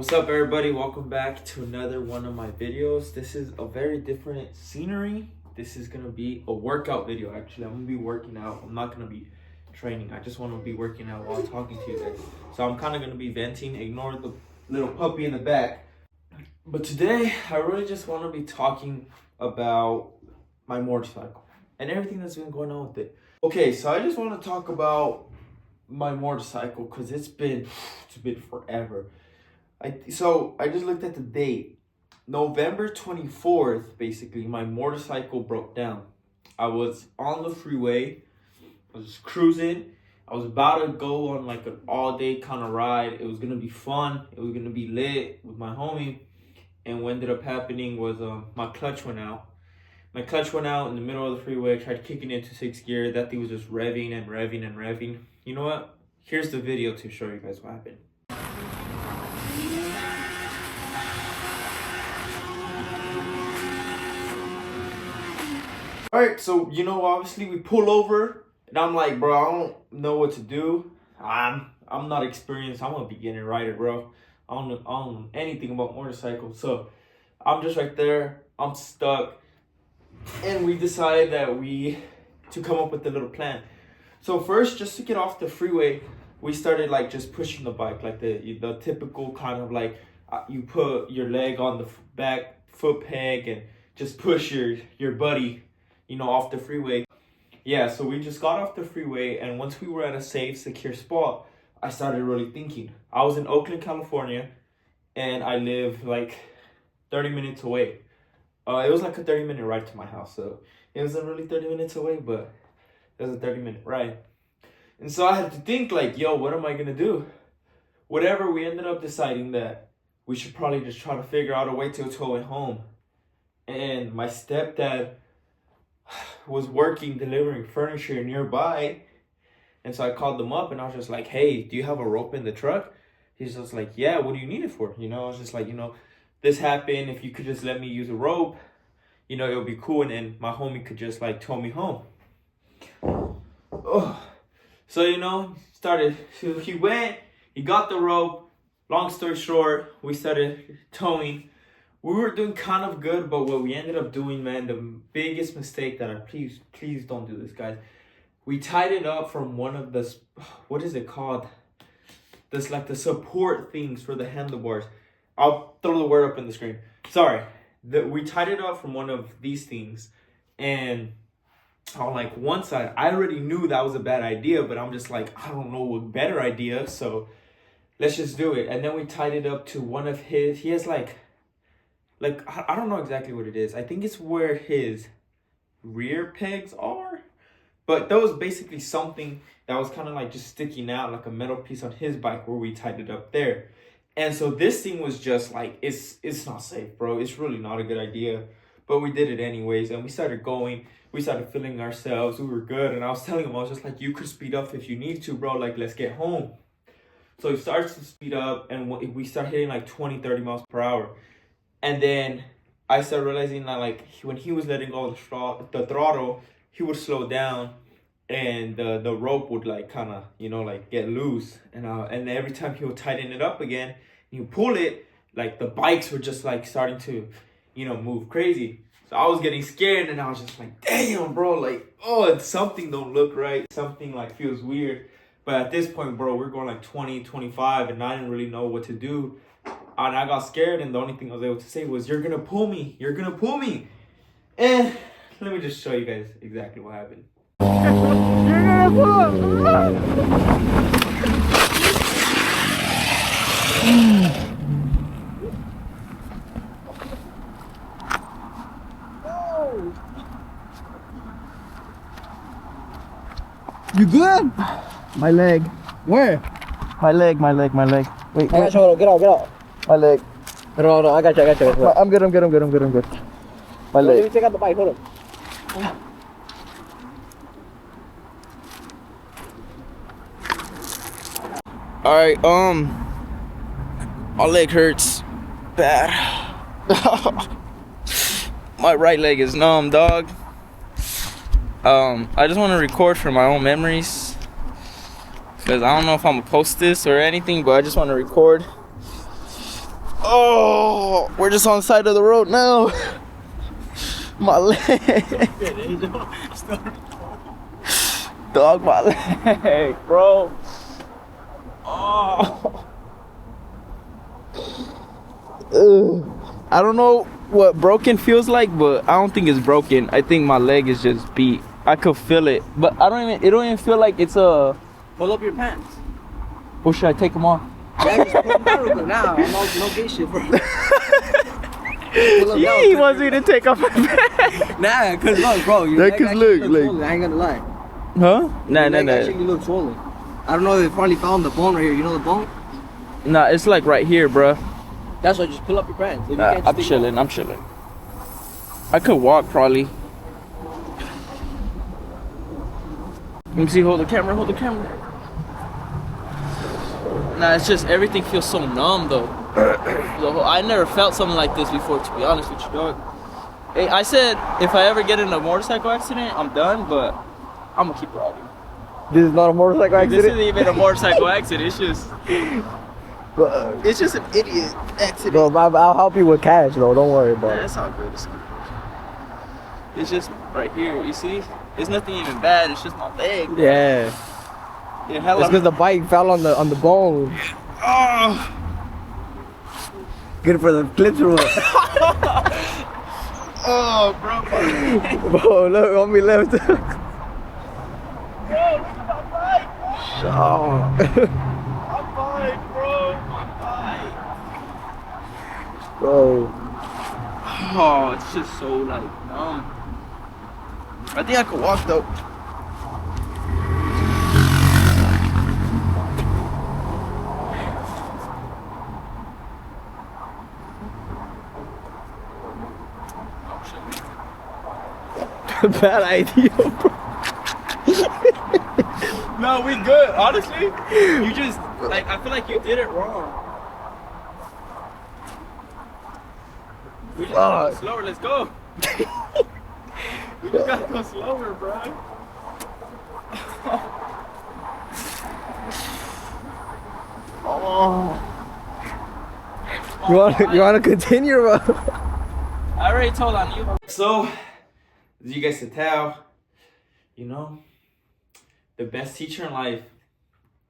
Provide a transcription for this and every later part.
What's up, everybody? Welcome back to another one of my videos. This is a very different scenery. This is gonna be a workout video. Actually, I'm gonna be working out. I'm not gonna be training. I just want to be working out while talking to you guys. So I'm kind of gonna be venting. Ignore the little puppy in the back. But today, I really just want to be talking about my motorcycle and everything that's been going on with it. Okay, so I just want to talk about my motorcycle because it's been forever. So I just looked at the date. November 24th, basically, my motorcycle broke down. I was on the freeway. I was just cruising. I was about to go on like an all-day kind of ride. It was going to be fun. It was going to be lit with my homie. And what ended up happening was my clutch went out. My clutch went out in the middle of the freeway. I tried kicking it into 6th gear. That thing was just revving and revving and revving. You know what? Here's the video to show you guys what happened. Alright, so, obviously we pull over, and I'm like, bro, I don't know what to do. I'm not experienced. I'm a beginner rider, bro. I don't know anything about motorcycles. So, I'm just right there. I'm stuck. And we decided to come up with a little plan. So, first, just to get off the freeway, we started, just pushing the bike. Like, the typical kind of, you put your leg on the back foot peg and just push your buddy off the freeway. Yeah, so we just got off the freeway, and once we were at a safe, secure spot, I started really thinking. I was in Oakland, California, and I live 30 minutes away. It was like a 30-minute ride to my house, so it wasn't really 30 minutes away, but it was a 30-minute ride. And so I had to think yo, what am I gonna do? Whatever, we ended up deciding that we should probably just try to figure out a way to tow it home. And my stepdad was working delivering furniture nearby, and so I called them up and I was just like, hey, do you have a rope in the truck? He's just like, yeah, what do you need it for? I was just like, this happened, if you could just let me use a rope, it would be cool, and then my homie could just tow me home. Oh. So he went, he got the rope. Long story short, we started towing. We were doing kind of good, but what we ended up doing, man, the biggest mistake that please don't do this, guys. We tied it up from one of the, what is it called? This the support things for the handlebars. I'll throw the word up in the screen. Sorry. We tied it up from one of these things, and on one side, I already knew that was a bad idea, but I'm just I don't know what better idea, so let's just do it. And then we tied it up to one of his, he has I don't know exactly what it is. I think it's where his rear pegs are. But that was basically something that was kind of just sticking out, like a metal piece on his bike where we tied it up there. And so this thing was just it's not safe, bro. It's really not a good idea. But we did it anyways. And we started going. We started feeling ourselves. We were good. And I was telling him, I was just you could speed up if you need to, bro. Let's get home. So he starts to speed up. And we start hitting 20, 30 miles per hour. And then I started realizing that when he was letting go of the throttle, he would slow down, and the rope would kind of get loose. And every time he would tighten it up again, you pull it, the bikes were just starting to move crazy. So I was getting scared, and I was just damn, bro, something don't look right, something feels weird. But at this point, bro, we're going 20, 25, and I didn't really know what to do. And I got scared, and the only thing I was able to say was, you're gonna pull me. You're gonna pull me. And let me just show you guys exactly what happened. You're gonna pull. You good? My leg. Where? My leg. Wait. Get out. My leg. Hold on, I got you. I'm good. My leg. Let me take out the bike, hold on. Alright, my leg hurts bad. My right leg is numb, dog. I just want to record for my own memories, because I don't know if I'm gonna post this or anything, but I just want to record Oh, we're just on the side of the road now. My leg. Dog, my leg, bro. Oh. I don't know what broken feels like, but I don't think it's broken. I think my leg is just beat. I could feel it, but it don't even feel like it's a. Pull up your pants. Or should I take them off? Yeah, just pull them down real quick. Nah, no gay shit, bro. He wants me to take off my pants. Nah, cause look, bro, your That leg cause actually look, looks swollen. I ain't gonna lie. Huh? Nah, Your nah, leg nah. actually looks swollen. I don't know if they finally found the bone right here. You know the bone? Nah, it's like right here, bruh. That's why just pull up your pants. If you can't, just I'm take chilling. I'm chilling. I could walk probably. Let me see. Hold the camera. Hold the camera. Nah, it's just everything feels so numb though. I never felt something like this before, to be honest with you, dog. Hey, I said if I ever get in a motorcycle accident, I'm done, but I'm gonna keep riding. This is not a motorcycle accident. This isn't even a motorcycle accident. It's just an idiot accident. Bro, I'll help you with cash, though. Don't worry about Yeah, it. it's all good. It's all good. It's just right here. You see? It's nothing even bad. It's just my leg. Yeah. Yeah, hell, It's because the bike fell on the bone. Oh. Good for the clips or what? Oh, bro. Bro, look on me left. Bro, look at my bike, bro. Oh. My bike, bro. My bike. Bro. Oh, it's just so like I think I could walk though. Bad idea, bro. No, we good. Honestly, you just like I feel like you did it wrong. We just gotta go slower. Let's go. We just gotta go slower, bro. Oh. You wanna continue, bro? I already told on you. So, as you guys can tell, you know, the best teacher in life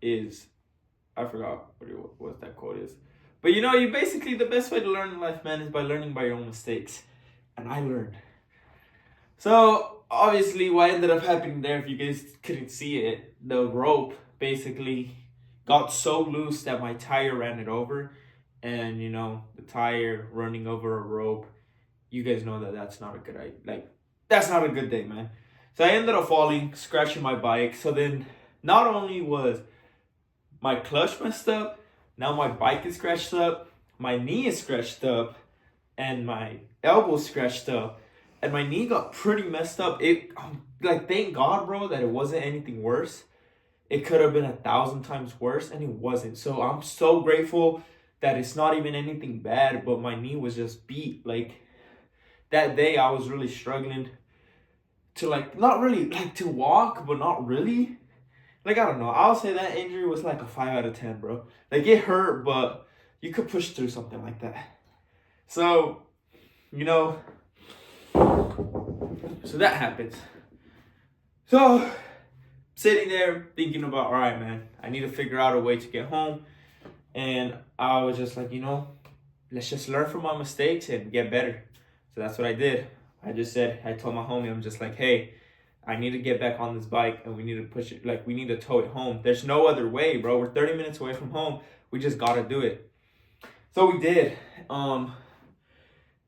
is, I forgot what that quote is. But you know, you basically, the best way to learn in life, man, is by learning by your own mistakes. And I learned. So, obviously, what ended up happening there, if you guys couldn't see it, the rope basically got so loose that my tire ran it over. And, you know, the tire running over a rope, you guys know that that's not a good idea. Like, that's not a good day, man. So I ended up falling, scratching my bike. So then, not only was my clutch messed up, now my bike is scratched up, my knee is scratched up, and my elbow scratched up, and my knee got pretty messed up. Like, thank God, bro, that it wasn't anything worse. It could have been 1,000 times worse, and it wasn't. So I'm so grateful that it's not even anything bad, but my knee was just beat. Like, that day I was really struggling to, like, not really, like, to walk, but not really. Like, I don't know. I'll say that injury was like a 5 out of 10, bro. Like, it hurt, but you could push through something like that. So, you know, so that happens. So, sitting there thinking about, all right, man, I need to figure out a way to get home. And I was just like, you know, let's just learn from my mistakes and get better. So that's what I did. I told my homie, I'm just like, hey, I need to get back on this bike and we need to push it, like, we need to tow it home. There's no other way, bro. We're 30 minutes away from home. We just gotta do it. So we did.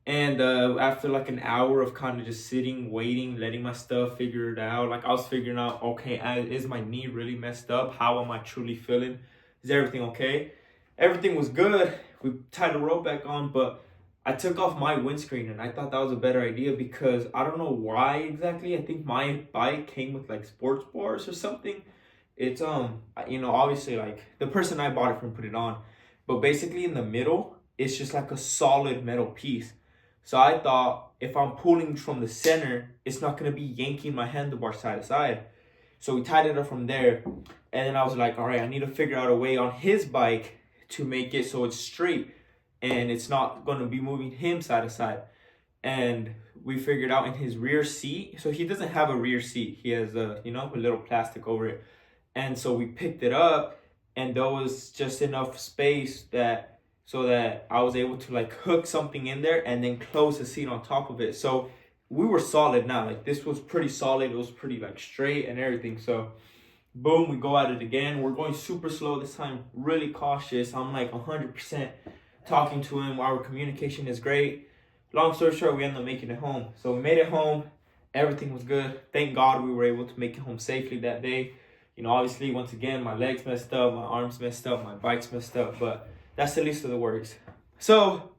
And after like an hour of kind of just sitting, waiting, letting my stuff figure it out, like I was figuring out, okay, is my knee really messed up? How am I truly feeling? Is everything okay? Everything was good. We tied the rope back on, but I took off my windscreen and I thought that was a better idea because I don't know why exactly. I think my bike came with like sports bars or something. It's, you know, obviously like the person I bought it from put it on, but basically in the middle, it's just like a solid metal piece. So I thought if I'm pulling from the center, it's not going to be yanking my handlebar side to side. So we tied it up from there. And then I was like, all right, I need to figure out a way on his bike to make it so it's straight. and it's not going to be moving him side to side. And we figured out in his rear seat, so he doesn't have a rear seat. He has a little plastic over it. And so we picked it up, and there was just enough space so that I was able to like hook something in there and then close the seat on top of it. So we were solid now. Like this was pretty solid. It was pretty like straight and everything. So boom, we go at it again. We're going super slow this time, really cautious. I'm like 100% talking to him. Our communication is great. Long story short, we ended up making it home. So we made it home. Everything was good. Thank God we were able to make it home safely that day. Obviously, once again, my legs messed up, my arms messed up, my bike's messed up, but that's the least of the worries. So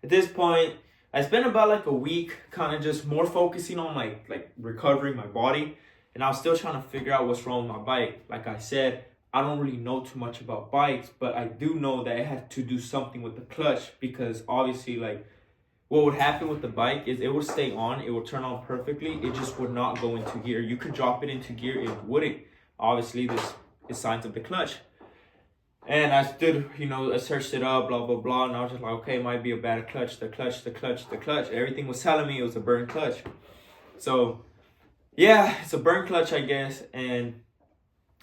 at this point, I spent about like a week kind of just more focusing on like recovering my body. And I was still trying to figure out what's wrong with my bike. Like I said, I don't really know too much about bikes, but I do know that I had to do something with the clutch, because obviously like what would happen with the bike is it would stay on, it would turn on perfectly, it just would not go into gear. You could drop it into gear, it wouldn't. Obviously, this is signs of the clutch. And I stood, I searched it up, blah, blah, blah. And I was just like, okay, it might be a bad clutch, the clutch. Everything was telling me it was a burn clutch. So, yeah, it's a burn clutch, I guess. And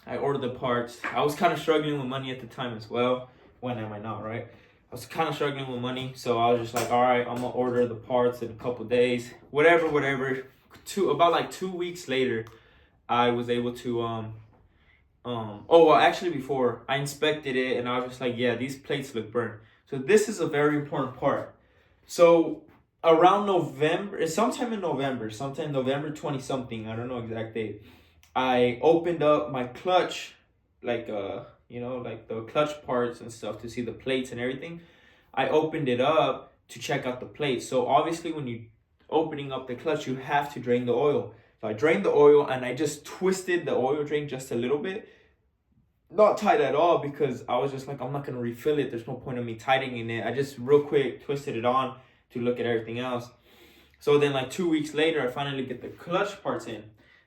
I ordered the parts. I was kind of struggling with money at the time as well. When am I not, right? I was kind of struggling with money. So I was just like, all right, I'm going to order the parts in a couple days. Whatever. About like 2 weeks later, I was able to, actually before I inspected it, and I was just like, yeah, these plates look burnt. So this is a very important part. So around November, sometime November 20 something, I don't know exact date, I opened up my clutch, like the clutch parts and stuff to see the plates and everything. I opened it up to check out the plates. So obviously when you opening up the clutch, you have to drain the oil. So I drained the oil and I just twisted the oil drain just a little bit. Not tight at all, because I was just like, I'm not going to refill it. There's no point in me tightening it. I just real quick twisted it on to look at everything else. So then like 2 weeks later, I finally get the clutch parts in.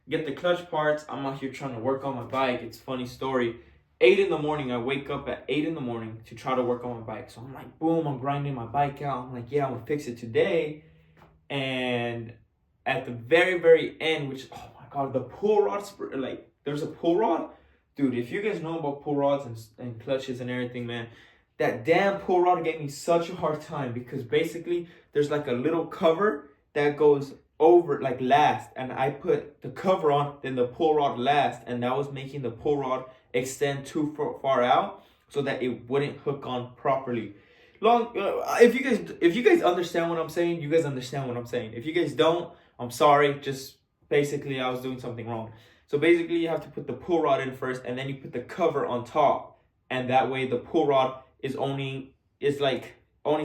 Get the clutch parts. I'm out here trying to work on my bike. It's a funny story. 8 in the morning, I wake up at 8 in the morning to try to work on my bike. So I'm like, boom, I'm grinding my bike out. I'm like, yeah, I'm going to fix it today. And at the very, very end, which, oh my God, the pull rod, there's a pull rod. Dude, if you guys know about pull rods and clutches and everything, man, that damn pull rod gave me such a hard time, because basically there's like a little cover that goes over like last, and I put the cover on, then the pull rod last, and that was making the pull rod extend too far out so that it wouldn't hook on properly. If you guys understand what I'm saying, you guys understand what I'm saying. If you guys don't, I'm sorry. Just basically I was doing something wrong. So basically you have to put the pull rod in first, and then you put the cover on top, and that way the pull rod is only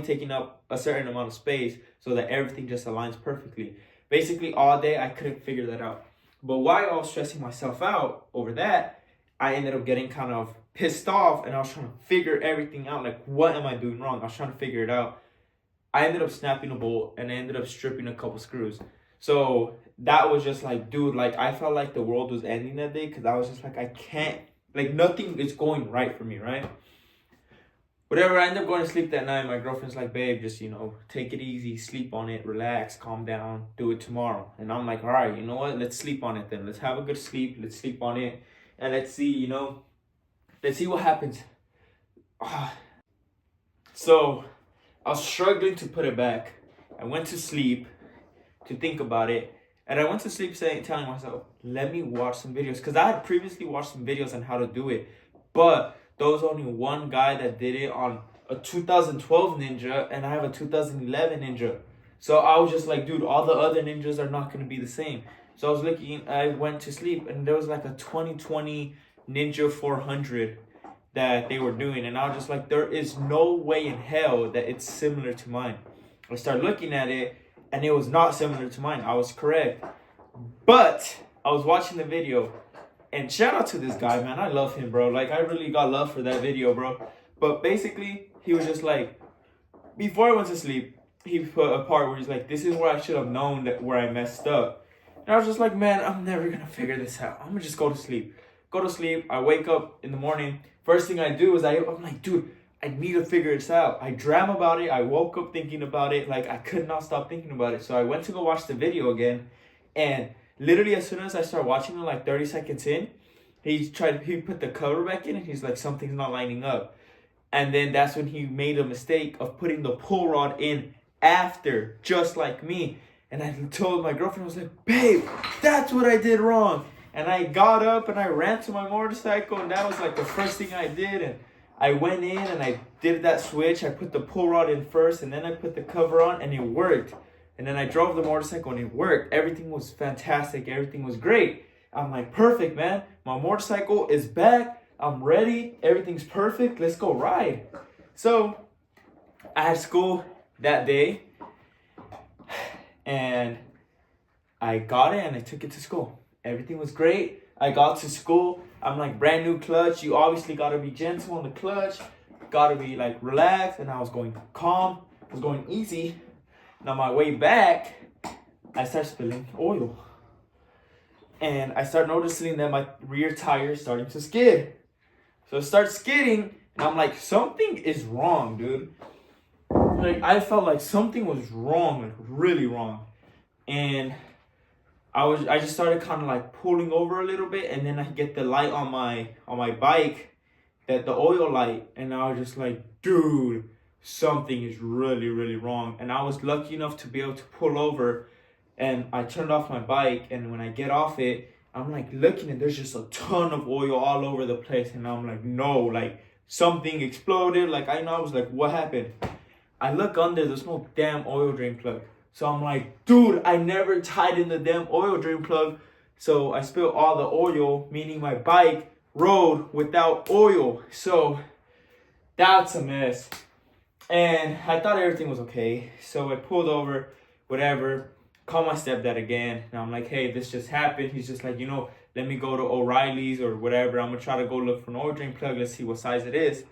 taking up a certain amount of space so that everything just aligns perfectly. Basically all day I couldn't figure that out. But while I was stressing myself out over that, I ended up getting kind of pissed off, and I was trying to figure everything out. Like, what am I doing wrong? I was trying to figure it out. I ended up snapping a bolt, and I ended up stripping a couple screws. So that was just like, dude, like I felt like the world was ending that day, because I was just like, I can't, like nothing is going right for me, right? Whatever, I ended up going to sleep that night. My girlfriend's like, babe, just, take it easy, sleep on it, relax, calm down, do it tomorrow. And I'm like, all right, you know what? Let's sleep on it then. Let's have a good sleep. Let's sleep on it. And let's see, let's see what happens. So I was struggling to put it back. I went to sleep to think about it. And I went to sleep telling myself, let me watch some videos. Because I had previously watched some videos on how to do it. But there was only one guy that did it on a 2012 Ninja, and I have a 2011 Ninja. So I was just like, dude, all the other Ninjas are not going to be the same. So I went to sleep, and there was like a 2020 Ninja 400 that they were doing. And I was just like, there is no way in hell that it's similar to mine. I started looking at it, and it was not similar to mine. I was correct. But I was watching the video, and shout out to this guy, man. I love him, bro. Like, I really got love for that video, bro. But basically, he was just like, before I went to sleep, he put a part where he's like, this is where I should have known where I messed up. And I was just like, man, I'm never going to figure this out. I'm going to just go to sleep. Go to sleep. I wake up in the morning. First thing I do is I'm like, dude, I need to figure this out. I dreamt about it. I woke up thinking about it. Like, I could not stop thinking about it. So I went to go watch the video again. And literally, as soon as I start watching it, like 30 seconds in, he put the cover back in, and he's like, something's not lining up. And then that's when he made a mistake of putting the pull rod in after, just like me. And I told my girlfriend, I was like, babe, that's what I did wrong. And I got up and I ran to my motorcycle, and that was like the first thing I did. And I went in and I did that switch. I put the pull rod in first, and then I put the cover on, and it worked. And then I drove the motorcycle and it worked. Everything was fantastic. Everything was great. I'm like, perfect, man. My motorcycle is back. I'm ready. Everything's perfect. Let's go ride. So I had school that day, and I got it and I took it to school. Everything was great. I got to school. I'm like, brand new clutch. You obviously got to be gentle on the clutch. Got to be like relaxed. And I was going calm. I was going easy. And on my way back, I started spilling oil. And I start noticing that my rear tire is starting to skid. So it starts skidding, and I'm like, something is wrong, dude. Like, I felt like something was wrong, like really wrong. And I just started kind of like pulling over a little bit, and then I get the light on my bike, the oil light, and I was just like, dude, something is really, really wrong. And I was lucky enough to be able to pull over, and I turned off my bike, and when I get off it, I'm like looking, and there's just a ton of oil all over the place, and I'm like, no, like something exploded. Like, I was like, what happened? I look under, there's no damn oil drain plug. So I'm like, dude, I never tied in the damn oil drain plug. So I spilled all the oil, meaning my bike rode without oil. So that's a mess. And I thought everything was okay. So I pulled over, whatever, called my stepdad again. And I'm like, hey, this just happened. He's just like, let me go to O'Reilly's or whatever. I'm going to try to go look for an oil drain plug. Let's see what size it is.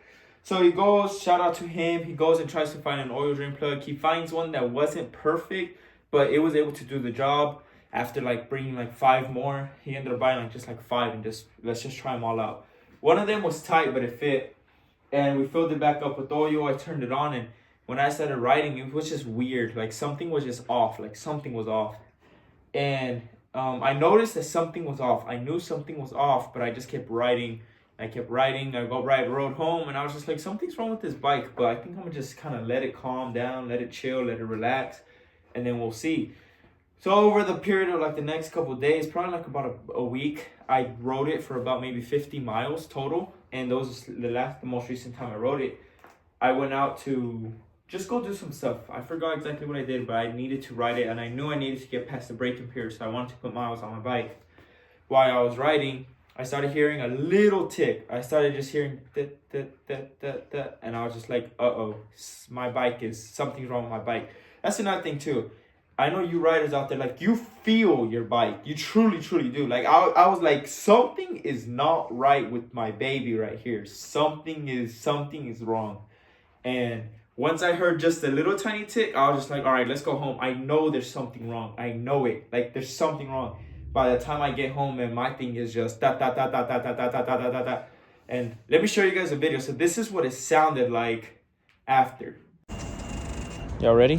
So he goes, shout out to him. He goes and tries to find an oil drain plug. He finds one that wasn't perfect, but it was able to do the job. After like bringing like 5 more, he ended up buying like just like 5 and let's just try them all out. One of them was tight, but it fit. And we filled it back up with oil. I turned it on, and when I started riding, it was just weird. Like something was just off. Like something was off. And I noticed that something was off. I knew something was off, but I just kept riding. I rode home, and I was just like, something's wrong with this bike, but I think I'm gonna just kind of let it calm down, let it chill, let it relax, and then we'll see. So over the period of like the next couple of days, probably like about a week, I rode it for about maybe 50 miles total, and the most recent time I rode it, I went out to just go do some stuff. I forgot exactly what I did, but I needed to ride it, and I knew I needed to get past the braking period, so I wanted to put miles on my bike. While I was riding, I started hearing a little tick. I started just hearing and I was just like, uh-oh, something's wrong with my bike. That's another thing too. I know you riders out there, like, you feel your bike. You truly, truly do. Like, I was like, something is not right with my baby right here. Something is wrong. And once I heard just a little tiny tick, I was just like, all right, let's go home. I know there's something wrong. I know it. Like, there's something wrong. By the time I get home, and my thing is just da da da da da da da da da da da da. And let me show you guys a video. So this is what it sounded like after. Y'all ready?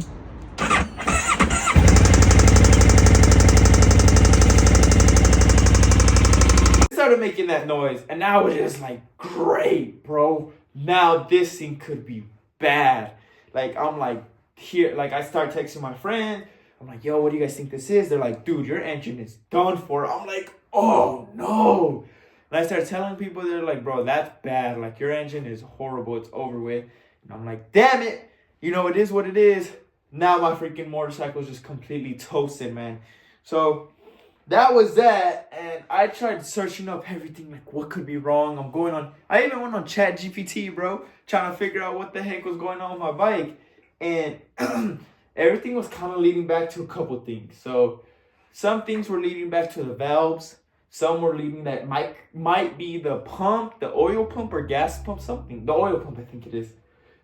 Started making that noise, and I was just like, great, bro. Now this thing could be bad. Like, I'm like, here, like, I start texting my friend. I'm like, yo, what do you guys think this is? They're like, dude, your engine is done for. I'm like, oh no. And I start telling people, they're like, bro, that's bad. Like, your engine is horrible. It's over with. And I'm like, damn it. It is what it is. Now my freaking motorcycle is just completely toasted, man. So that was that. And I tried searching up everything, like, what could be wrong? I even went on ChatGPT, bro, trying to figure out what the heck was going on with my bike. And everything was kind of leading back to a couple things. So some things were leading back to the valves. Some were leading that might be the pump, the oil pump or gas pump, something. The oil pump, I think it is.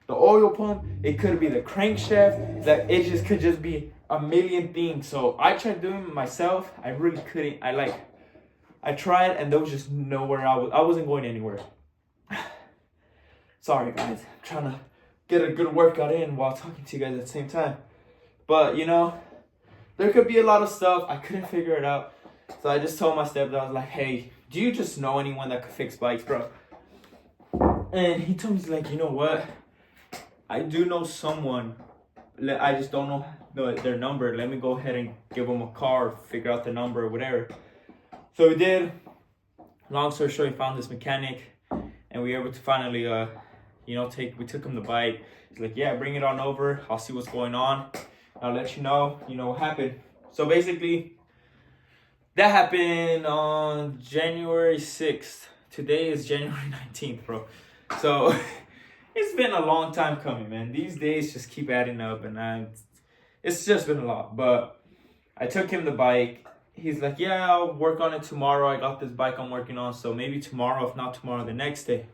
The oil pump. It could be the crankshaft. That it just could just be a million things. So I tried doing it myself. I really couldn't. I tried, and there was just nowhere. I wasn't going anywhere. Sorry guys, I'm trying to get a good workout in while talking to you guys at the same time. But you know, there could be a lot of stuff. I couldn't figure it out. So I just told my stepdad, I was like, hey, do you just know anyone that could fix bikes, bro? And he told me, he's like, you know what? I do know someone. I just don't know their number. Let me go ahead and give them a call, figure out the number or whatever. So we did. Long story short, we found this mechanic, and we were able to finally, we took him the bike. He's like, yeah, bring it on over. I'll see what's going on. I'll let you know what happened. So basically, that happened on January 6th. Today is January 19th, bro. So it's been a long time coming, man. These days just keep adding up, and it's just been a lot. But I took him the bike. He's like, yeah, I'll work on it tomorrow. I got this bike I'm working on, so maybe tomorrow, if not tomorrow, the next day.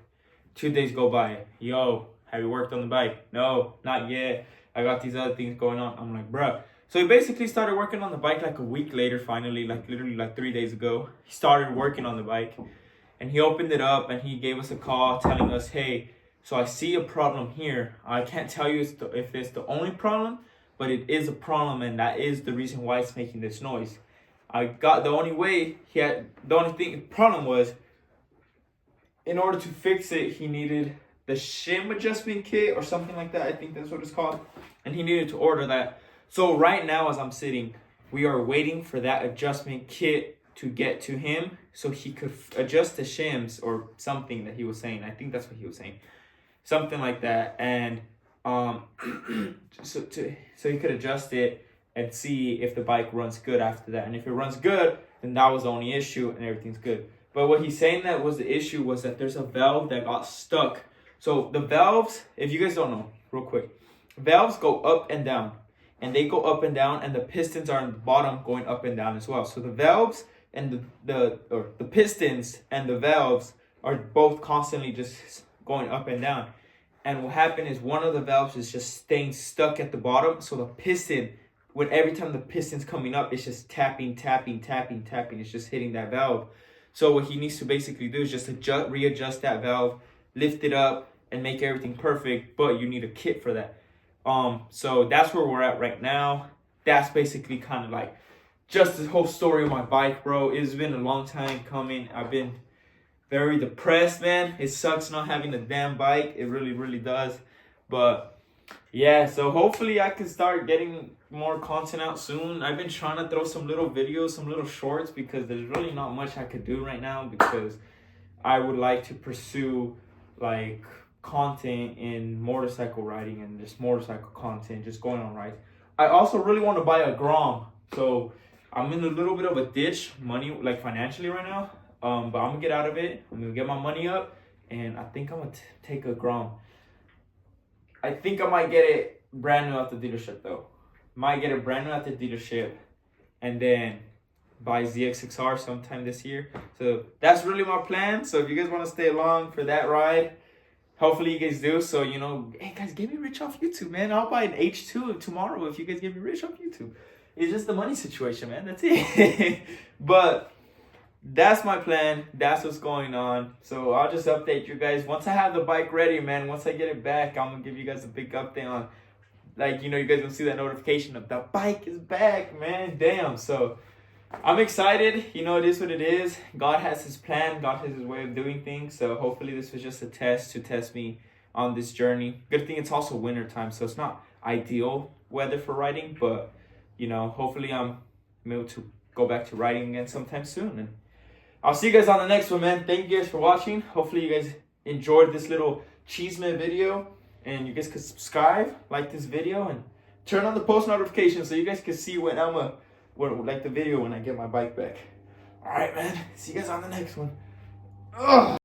2 days go by. Yo, have you worked on the bike? No, not yet. I got these other things going on. I'm like, bruh. So he basically started working on the bike like a week later, finally, like literally like 3 days ago. He started working on the bike, and he opened it up, and he gave us a call telling us, hey, so I see a problem here. I can't tell you if it's the only problem, but it is a problem, and that is the reason why it's making this noise. Problem was, in order to fix it, he needed the shim adjustment kit or something like that. I think that's what it's called. And he needed to order that. So right now, as I'm sitting, we are waiting for that adjustment kit to get to him so he could adjust the shims or something that he was saying. I think that's what he was saying. Something like that. And so he could adjust it and see if the bike runs good after that. And if it runs good, then that was the only issue and everything's good. But what he's saying that was the issue was that there's a valve that got stuck. So the valves, if you guys don't know, real quick, valves go up and down. And they go up and down, and the pistons are on the bottom going up and down as well. So the valves and the pistons and the valves are both constantly just going up and down. And what happened is one of the valves is just staying stuck at the bottom. So the piston, every time the piston's coming up, it's just tapping. It's just hitting that valve. So what he needs to basically do is just readjust that valve, lift it up, and make everything perfect. But you need a kit for that. So that's where we're at right now. That's basically kind of like just the whole story of my bike, bro. It's been a long time coming. I've been very depressed, man. It sucks not having a damn bike. It really, really does. But yeah, so hopefully I can start getting more content out soon. I've been trying to throw some little videos, some little shorts, because there's really not much I could do right now, because I would like to pursue like content in motorcycle riding and just motorcycle content, just going on rides. I also really want to buy a Grom. So I'm in a little bit of a ditch like financially right now. But I'm gonna get out of it. I'm gonna get my money up, and I think I'm gonna take a Grom. I think I might get it brand new at the dealership though. Might get it brand new at the dealership, and then buy ZX6R sometime this year. So that's really my plan. So if you guys want to stay along for that ride, hopefully you guys do. So, hey guys, get me rich off YouTube, man. I'll buy an H2 tomorrow if you guys get me rich off YouTube. It's just the money situation, man. That's it. But that's my plan. That's what's going on. So I'll just update you guys. Once I have the bike ready, man, once I get it back, I'm going to give you guys a big update on, like, you guys will see that notification of the bike is back, man. Damn. So I'm excited. It is what it is. God has his plan. God has his way of doing things. So hopefully this was just a test to test me on this journey. Good thing it's also winter time, so it's not ideal weather for riding. But, hopefully I'm able to go back to riding again sometime soon. And I'll see you guys on the next one, man. Thank you guys for watching. Hopefully you guys enjoyed this little cheeseman video. And you guys could subscribe, like this video, and turn on the post notifications so you guys can see when like the video when I get my bike back. All right, man. See you guys on the next one. Ugh.